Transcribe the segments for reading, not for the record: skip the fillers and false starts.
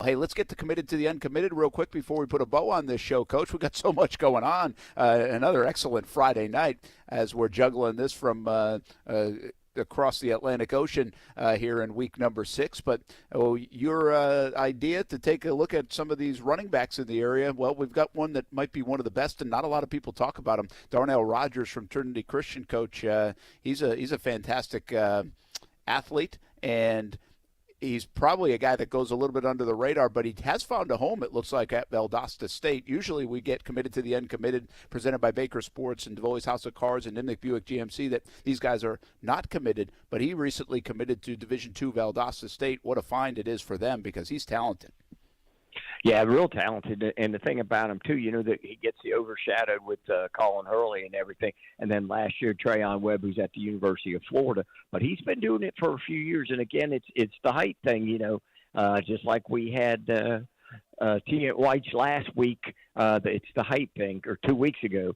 Hey, let's get to committed to the uncommitted real quick before we put a bow on this show, Coach. We've got so much going on. Another excellent Friday night as we're juggling this from across the Atlantic Ocean here in week number 6. But your idea to take a look at some of these running backs in the area, well, we've got one that might be one of the best, and not a lot of people talk about him. Darnell Rogers from Trinity Christian, Coach. He's a fantastic athlete, and he's probably a guy that goes a little bit under the radar, but he has found a home, it looks like, at Valdosta State. Usually we get committed to the uncommitted, presented by Baker Sports and DeVoe's House of Cars and Nimnick Buick GMC, that these guys are not committed, but he recently committed to Division II Valdosta State. What a find it is for them, because he's talented. Yeah, real talented. And the thing about him, too, that he gets the overshadowed with Colin Hurley and everything. And then last year, Trayon Webb, who's at the University of Florida. But he's been doing it for a few years. And, again, it's the height thing, just like we had T. White's last week. It's the height thing, or 2 weeks ago.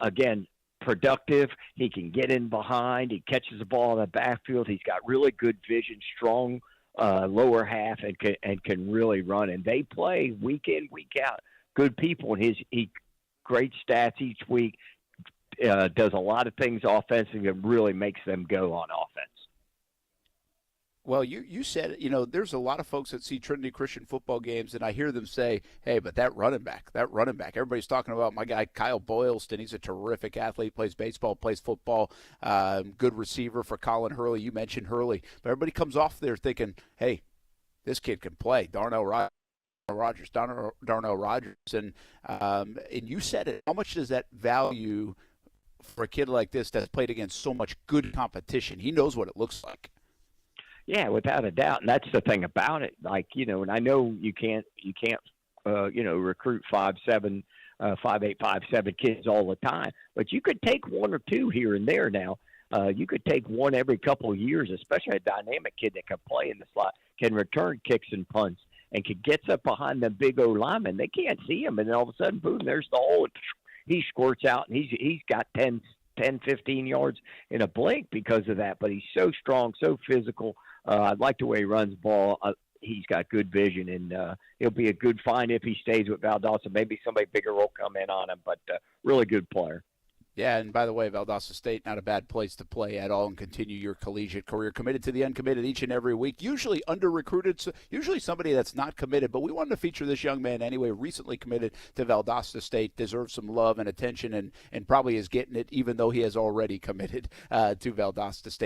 Again, productive. He can get in behind. He catches the ball in the backfield. He's got really good vision, strong lower half, and can really run. And they play week in, week out. Good people. And he great stats each week. Does a lot of things offensively and really makes them go on offense. Well, you said, there's a lot of folks that see Trinity Christian football games, and I hear them say, hey, but that running back. Everybody's talking about my guy Kyle Boylston. He's a terrific athlete, plays baseball, plays football, good receiver for Colin Hurley. You mentioned Hurley. But everybody comes off there thinking, hey, this kid can play. Darnell Rogers. And you said it. How much does that value for a kid like this that's played against so much good competition? He knows what it looks like. Yeah, without a doubt, and that's the thing about it. Like, and I know you can't, recruit 5'7", 5'8", 5'7" kids all the time, but you could take one or two here and there now. You could take one every couple of years, especially a dynamic kid that can play in the slot, can return kicks and punts, and can get up behind the big O linemen. They can't see him, and then all of a sudden, boom, there's the hole. He squirts out, and he's got 10, 15 yards in a blink because of that. But he's so strong, so physical. I like the way he runs the ball. He's got good vision, and he'll be a good find if he stays with Valdosta. Maybe somebody bigger will come in on him, but really good player. Yeah, and by the way, Valdosta State, not a bad place to play at all and continue your collegiate career. Committed to the uncommitted each and every week. Usually under-recruited, so usually somebody that's not committed, but we wanted to feature this young man anyway, recently committed to Valdosta State, deserves some love and attention, and probably is getting it even though he has already committed to Valdosta State.